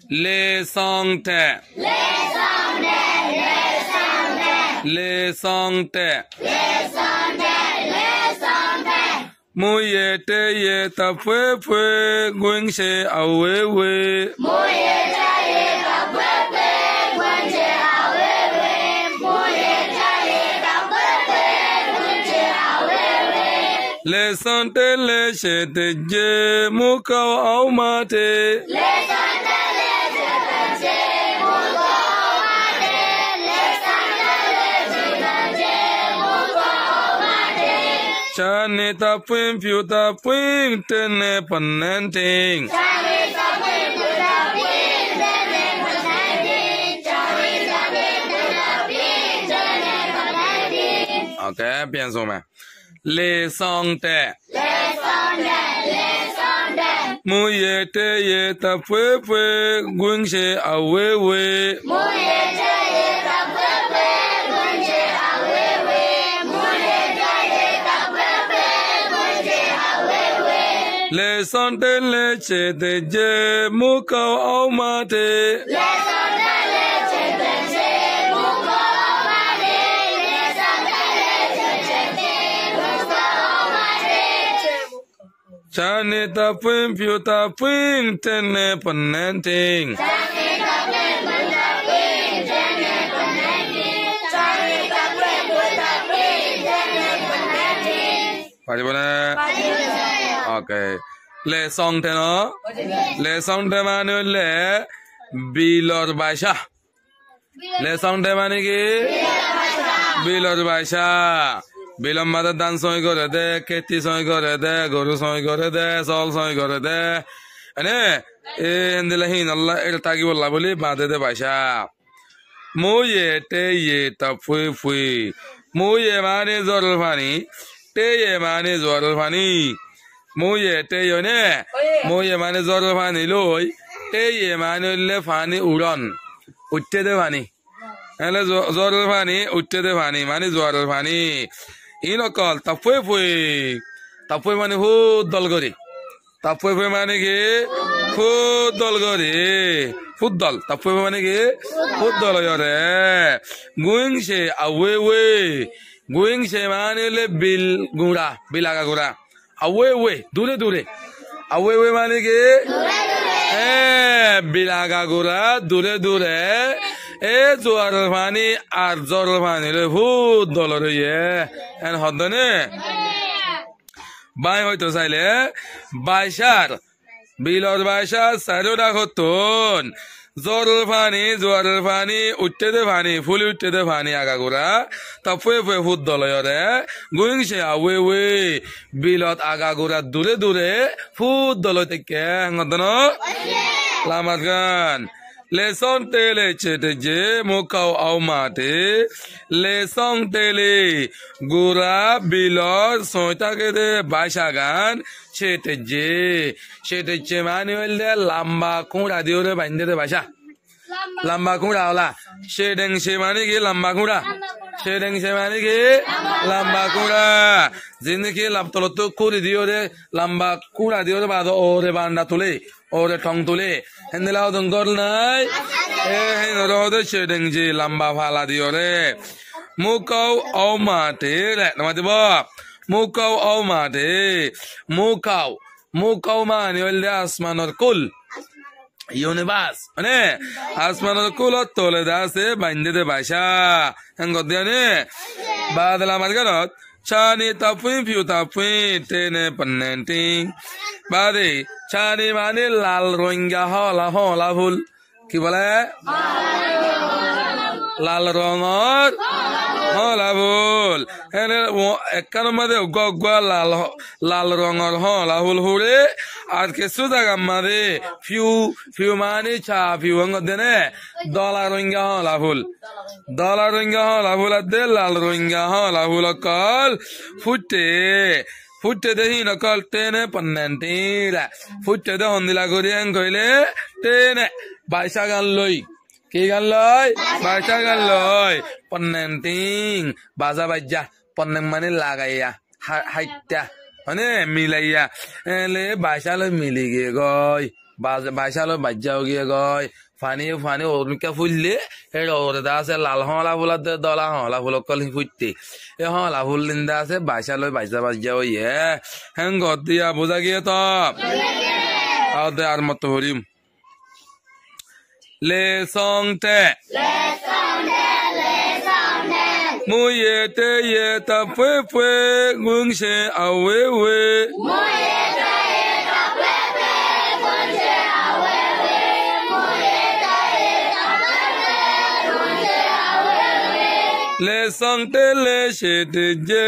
Le song te. Le song te. Mu ye te ye ta pwe pwe gwing she awe we. Le sante le she te je mu kau au ma te. Chani ta pwin pyu ta pwin tene panenting. Okay, pienso me. Le song te. Mu ye te ye ta pwe pwe gwing she awe we. Le sante le che te je mu kau au ma te. Chani ta pwin pyu ta pwin tene panenting. Pari bone? Okay. Le song te no? Le song te mane le bilor baisha. Le song te mane ki? Bilor baisha. Bilor mata dan soi gore de, keti soi gore de, goru soi gore de, sol soi gore de. Ane, endelahin Allah irtagi bolla boli bade de baisha. Mu ye te ye ta pui pui. Mu ye mane zorul fani. Te ye mane zorul fani. Mu ye te yo ne. Mu ye mane zorul fani loy. Te ye mane le fani uran. Utte de fani. Hele zorul fani utte de fani mane zorul fani. Ino kol tapui pui. Tapui mane hu dolgori. Tapui pui mane ki hu dolgori. Fuddal. Tapui pui mane ki fuddal yore. Going she awe we. Going she mane le bil gura. Bilaga gura. Awe we. Dure dure. Awe we mane ki? Bilaga gura. Dure dure. Zorfani ar zorfani le fuddal ye. En haddane. Bai hoyto saile. Baishar. Bilor baishar sarora khotun. Zorfani utte de fani fuli utte de fani agagura tapwe fwe fuddal yore going she awe we bilot agagura dure fuddal teke ngodno lamat gan le song tele chete je mukau au mate le song tele gura bilor soita ke de bashagan chete je manuel de lamba kura diore bande de basha lamba kura ola shedeng she mane ki lamba kura shedeng she mane ki lamba kura zindagi laptolo to kuri diore lamba kura diore bado ore banda tule ore tong tule hendela odon gol nai rode shedeng je lamba phala diore mukau au mate le namati bo mukau au mate mukau mane ol asmanor kul universe ane asmanor kul tole dase bande de basha engodane badala margarot chani tapin piu tapin tene panenting bade chani mane lal roingya hola hul ki bole lal rongor hola hul ene ekkan made gogwa lal rongor hola hul hure আর কিছু জায়গা মারে few মানে চা few দেনে dollar Rohingya লাভুল আদে লাল Rohingya লাভুল call ফুটে দেহি নকল টেনে পন্নেন্টিরা ফুটে দে হন্দিলা করিয়ান কইলে টেনে বাইশা গান লই কি গান লই বাইশা গান লই পন্নেন্টিং বাজা বাজ্যা পন্নেং মানে লাগাইয়া হাইত্যা মানে মিলাইয়া লে বাইশালো মিলি গিয়ে গয় বাইশালো বাজ্যাও গিয়ে গয় ফানি ওরমিকা ফুললে এই ওরদা আছে লাল হলা ফুলার দলা হলা ফুলক কল ফুটতে এ হলা ফুল লিন্দা আছে বাইশালো বাইশা বাজ্যাও ইয়ে হ্যাঁ ঘর দিয়া বোঝা গিয়ে তো আর মতো হরিম লে সং তে mu ye te ye ta pwe pwe ngung she a we we mu ye te ye ta pwe pwe ngung she a we we mu ye te ye ta pwe pwe ngung she a we we le song te le she te je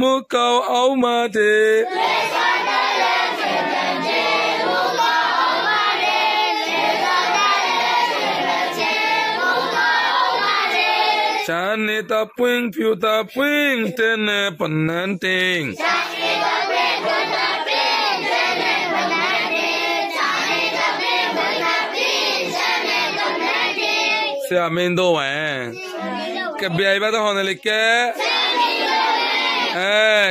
mu kao au ma te le song te le she te je mu kao au ma te le song te le she te je mu kao au ma te Chani ta puing piu ta puing tene pananting. Chani ta puing piu ta puing tene pananting. Chani ta puing piu ta puing tene pananting. Se amen do que biai ba to hone likke.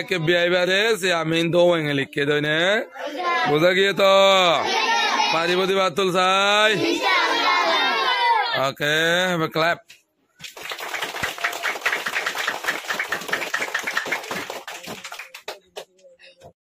Que biai ba re se amen do likke do ne. Boza giye to. Pari bodi batul sai. Okay, have a clap.